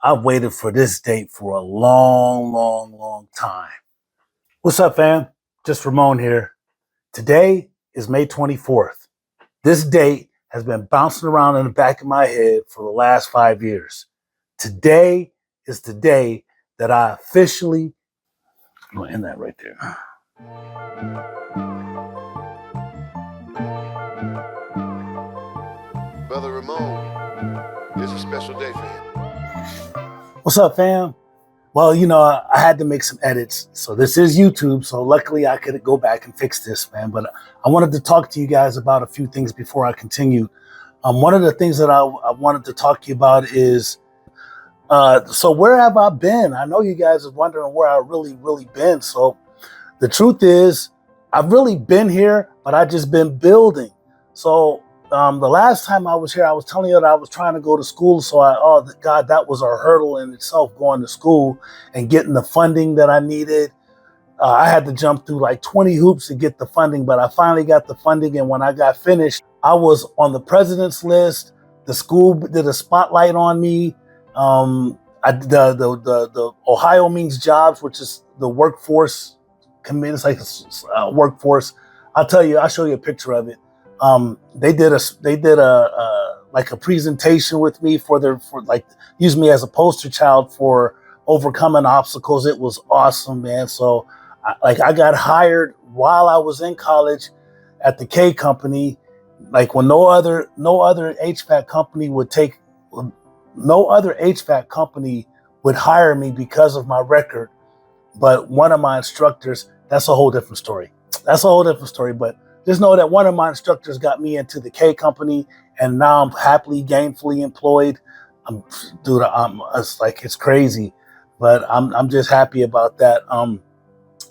I've waited for this date for a long, long, long time. What's up, fam? Just Ramon here. Today is May 24th. This date has been bouncing around in the back of my head for the last 5 years. Today is the day that I officially, I'm going to end that right there. Brother Ramon, it's a special day for him. What's up, fam? Well, I had to make some edits. So this is YouTube. So luckily I could go back and fix this, man. But I wanted to talk to you guys about a few things before I continue. One of the things that I wanted to talk to you about is, so where have I been? I know you guys are wondering where I really been. So the truth is, I've really been here, but I just been building. So the last time I was here, I was telling you that I was trying to go to school. So God, that was a hurdle in itself, going to school and getting the funding that I needed. I had to jump through like 20 hoops to get the funding, but I finally got the funding. And when I got finished, I was on the president's list. The school did a spotlight on me. The Ohio Means Jobs, which is the workforce committee, it's like a workforce. I'll show you a picture of it. They did a presentation with me use me as a poster child for overcoming obstacles. It was awesome, man. So I got hired while I was in college at the K company, like when no other HVAC company would hire me because of my record. But one of my instructors, that's a whole different story. But just know that one of my instructors got me into the K company, and now I'm happily, gainfully employed. It's crazy, but I'm just happy about that.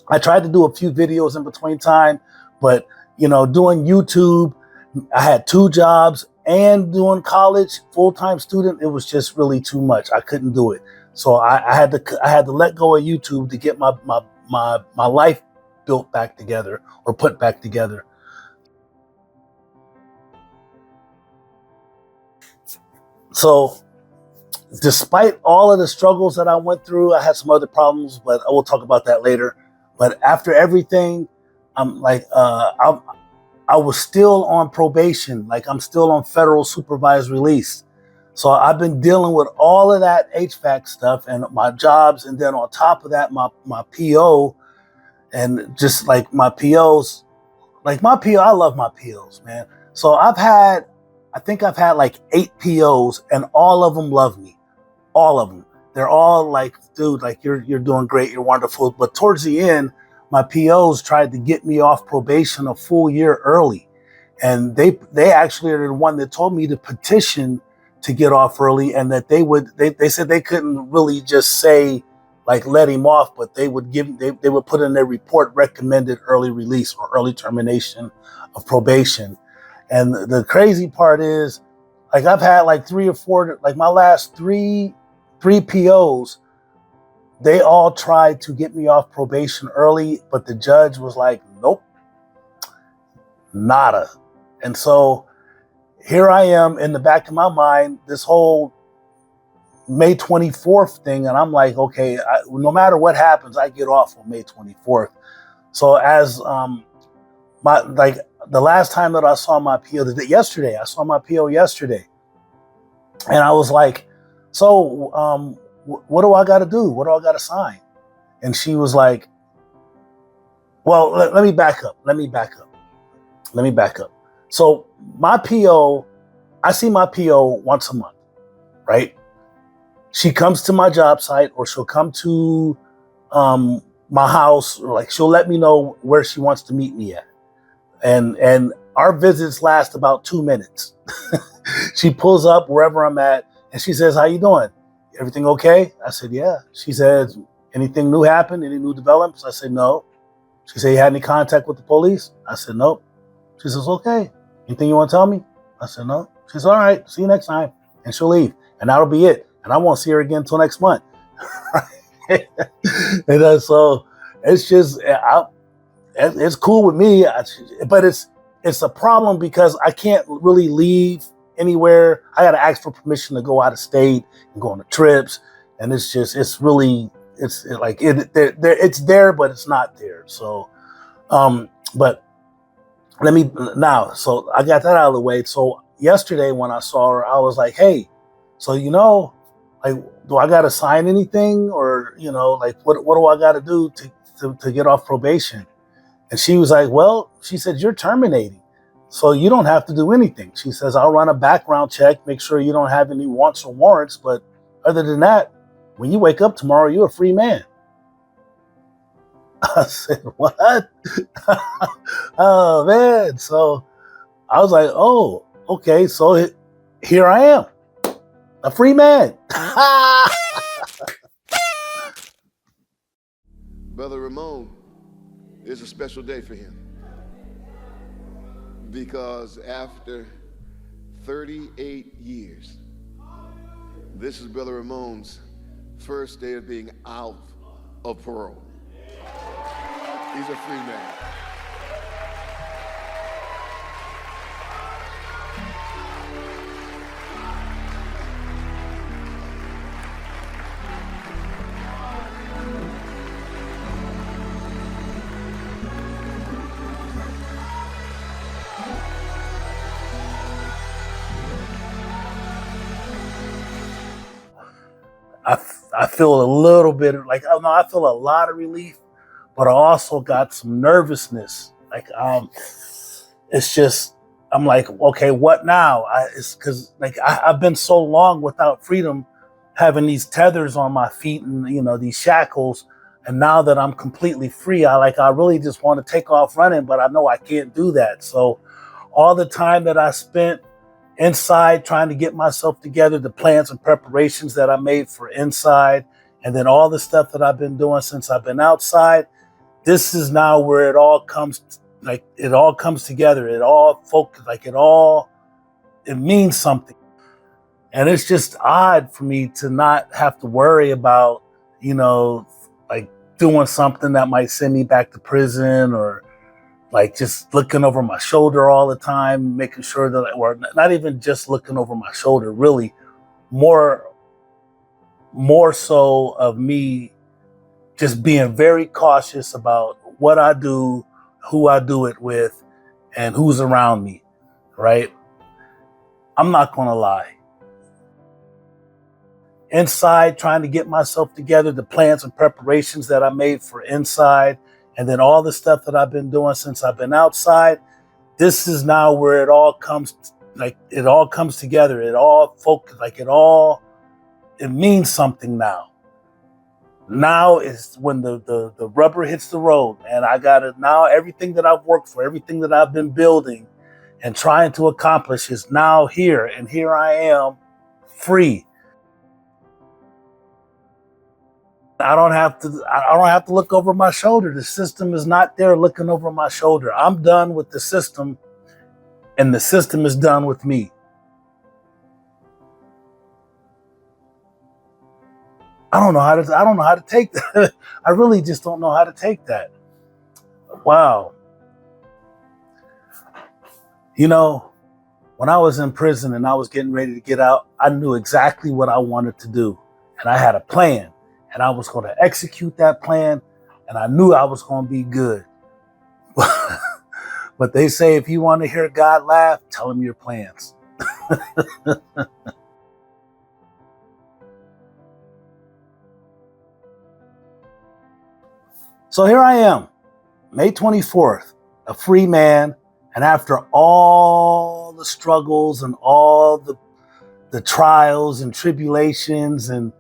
I tried to do a few videos in between time, but doing YouTube, I had 2 jobs and doing college, full-time student. It was just really too much. I couldn't do it, so I had to let go of YouTube to get my life built back together or put back together. So despite all of the struggles that I went through, I had some other problems, but I will talk about that later. But after everything, I'm like, I was still on probation. Like, I'm still on federal supervised release. So I've been dealing with all of that HVAC stuff and my jobs. And then on top of that, my PO, and just like my POs, I love my POs, man. So I think I've had like 8 POs, and all of them love me. All of them. They're all like, dude, like you're doing great, you're wonderful. But towards the end, my POs tried to get me off probation a full year early. And they actually are the one that told me to petition to get off early, and that they said they couldn't really just say like let him off, but they would put in their report recommended early release or early termination of probation. And the crazy part is, like, I've had like 3 or 4, like my last three POs, they all tried to get me off probation early, but the judge was like, nope, nada. And so here I am in the back of my mind, this whole May 24th thing. And I'm like, okay, no matter what happens, I get off on May 24th. So as the last time that I saw my PO, I saw my PO yesterday. And I was like, so what do I got to do? What do I got to sign? And she was like, well, let me back up. So my PO, I see my PO once a month, right? She comes to my job site, or she'll come to my house, or like she'll let me know where she wants to meet me at. And our visits last about 2 minutes. She pulls up wherever I'm at, and she says, how you doing? Everything okay? I said, yeah. She says, anything new happened? Any new developments? I said, no. She said, you had any contact with the police? I said, nope. She says, okay. Anything you want to tell me? I said, no. She says, all right, see you next time. And she'll leave. And that'll be it. And I won't see her again until next month. And so it's just, it's cool with me, but it's a problem because I can't really leave anywhere. I got to ask for permission to go out of state and go on the trips. and it's really, it's like it's there, but it's not there. So, but let me now. So I got that out of the way. So yesterday when I saw her, I was like, hey, so like, do I got to sign anything, or like what do I got to do to get off probation? And she was like, well, she said, you're terminating, so you don't have to do anything. She says, I'll run a background check, make sure you don't have any wants or warrants, but other than that, when you wake up tomorrow, you're a free man. I said, what? Oh, man. So I was like, oh, okay. So here I am, a free man. Brother Ramon, it's a special day for him. Because after 38 years, this is Brother Ramon's first day of being out of parole. He's a free man. I feel a little bit like, oh no, I feel a lot of relief, but I also got some nervousness. Like, it's just, I'm like, okay, what now? It's because like I've been so long without freedom, having these tethers on my feet and these shackles, and now that I'm completely free, I really just want to take off running, but I know I can't do that. So all the time that I spent inside trying to get myself together, the plans and preparations that I made for inside, and then all the stuff that I've been doing since I've been outside, this is now where it all comes together. It all focus, it means something. And it's just odd for me to not have to worry about, like doing something that might send me back to prison, or like just looking over my shoulder all the time, making sure that, or not even just looking over my shoulder, really more so of me just being very cautious about what I do, who I do it with, and who's around me, right? I'm not gonna lie. Inside, trying to get myself together, the plans and preparations that I made for inside, and then all the stuff that I've been doing since I've been outside, this is now where it all comes together. It all focus, it means something now. Now is when the rubber hits the road, and I got it now. Everything that I've worked for, everything that I've been building and trying to accomplish is now here, and here I am, free. I don't have to look over my shoulder. The system is not there looking over my shoulder. I'm done with the system, and the system is done with me. I don't know how to take that. I really just don't know how to take that. Wow. When I was in prison and I was getting ready to get out, I knew exactly what I wanted to do, and I had a plan. And I was going to execute that plan, and I knew I was going to be good. But they say if you want to hear God laugh, tell him your plans. So here I am, May 24th, a free man. And after all the struggles and all the trials and tribulations and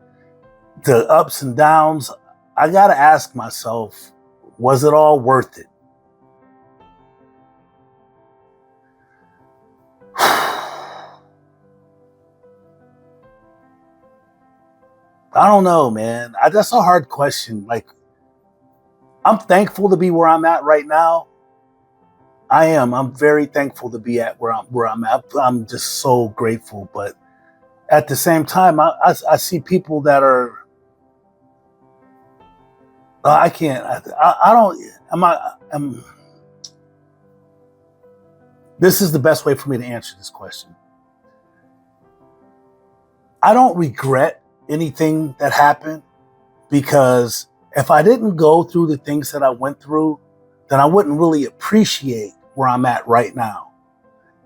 the ups and downs, I got to ask myself, was it all worth it? I don't know, man. That's a hard question. Like, I'm thankful to be where I'm at right now. I am. I'm very thankful to be at where I'm at. I'm just so grateful. But at the same time, I see people that are, I can't. I don't. This is the best way for me to answer this question. I don't regret anything that happened, because if I didn't go through the things that I went through, then I wouldn't really appreciate where I'm at right now.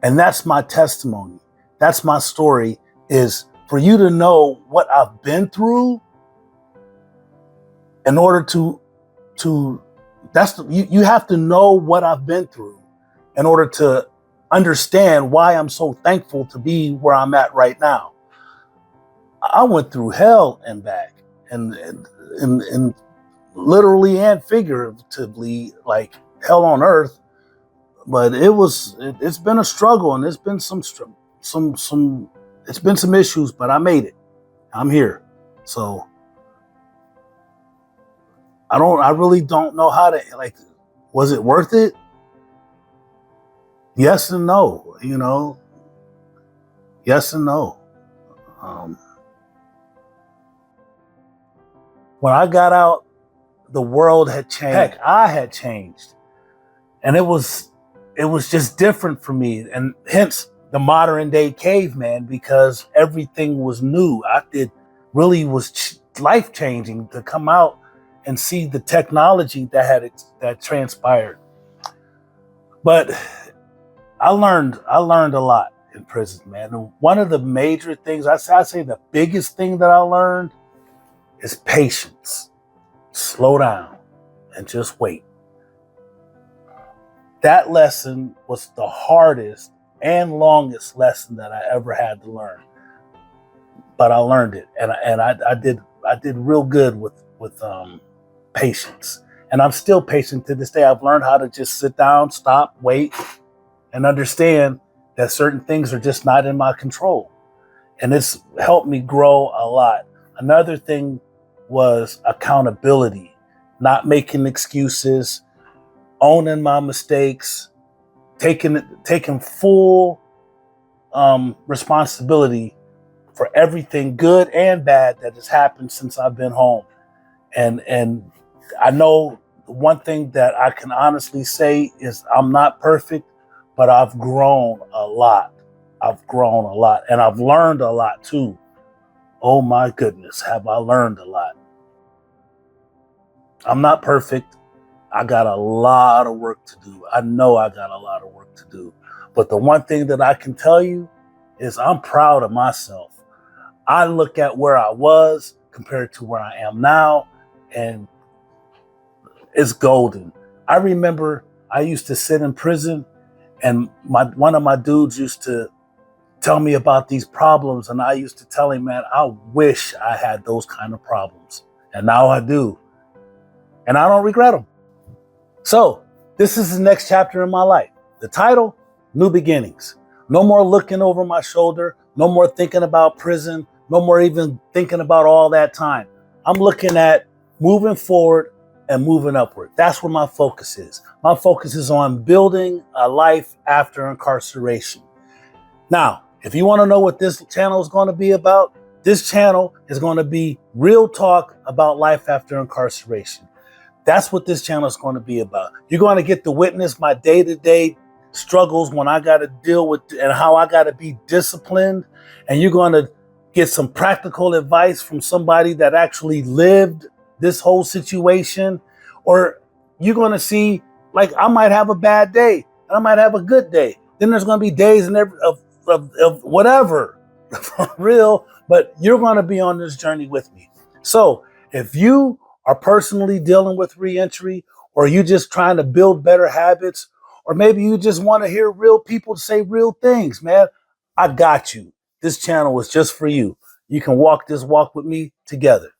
And that's my testimony. That's my story, is for you to know what I've been through in order to you have to know what I've been through in order to understand why I'm so thankful to be where I'm at right now. I went through hell and back, and literally and figuratively, like hell on earth. But it's been a struggle, and it's been some it's been some issues, but I made it. I'm here. So I really don't know how to, like, was it worth it? Yes and no, yes and no. When I got out, the world had changed. Heck, I had changed. And it was just different for me. And hence the modern day caveman, because everything was new. It really was life changing to come out and see the technology that transpired. But I learned a lot in prison, man. And one of the major things, I'd say the biggest thing that I learned is patience. Slow down and just wait. That lesson was the hardest and longest lesson that I ever had to learn. But I learned it, and I did real good with patience. And I'm still patient to this day. I've learned how to just sit down, stop, wait, and understand that certain things are just not in my control. And it's helped me grow a lot. Another thing was accountability, not making excuses, owning my mistakes, taking full responsibility for everything good and bad that has happened since I've been home. And I know one thing that I can honestly say is I'm not perfect, but I've grown a lot. And I've learned a lot too. Oh my goodness, have I learned a lot. I'm not perfect. I got a lot of work to do. I know I got a lot of work to do. But the one thing that I can tell you is I'm proud of myself. I look at where I was compared to where I am now, and it's golden. I remember I used to sit in prison, and one of my dudes used to tell me about these problems, and I used to tell him, man, I wish I had those kind of problems. And now I do. And I don't regret them. So this is the next chapter in my life. The title, New Beginnings. No more looking over my shoulder. No more thinking about prison. No more even thinking about all that time. I'm looking at moving forward and moving upward. That's where my focus is. My focus is on building a life after incarceration. Now, if you want to know what this channel is going to be about, this channel is going to be real talk about life after incarceration. That's what this channel is going to be about. You're going to get to witness my day-to-day struggles when I got to deal with and how I got to be disciplined. And you're going to get some practical advice from somebody that actually lived this whole situation. Or you're going to see, like, I might have a bad day and I might have a good day. Then there's going to be days of whatever, for real. But you're going to be on this journey with me. So if you are personally dealing with reentry, or you just trying to build better habits, or maybe you just want to hear real people say real things, man, I got you. This channel is just for you. You can walk this walk with me together.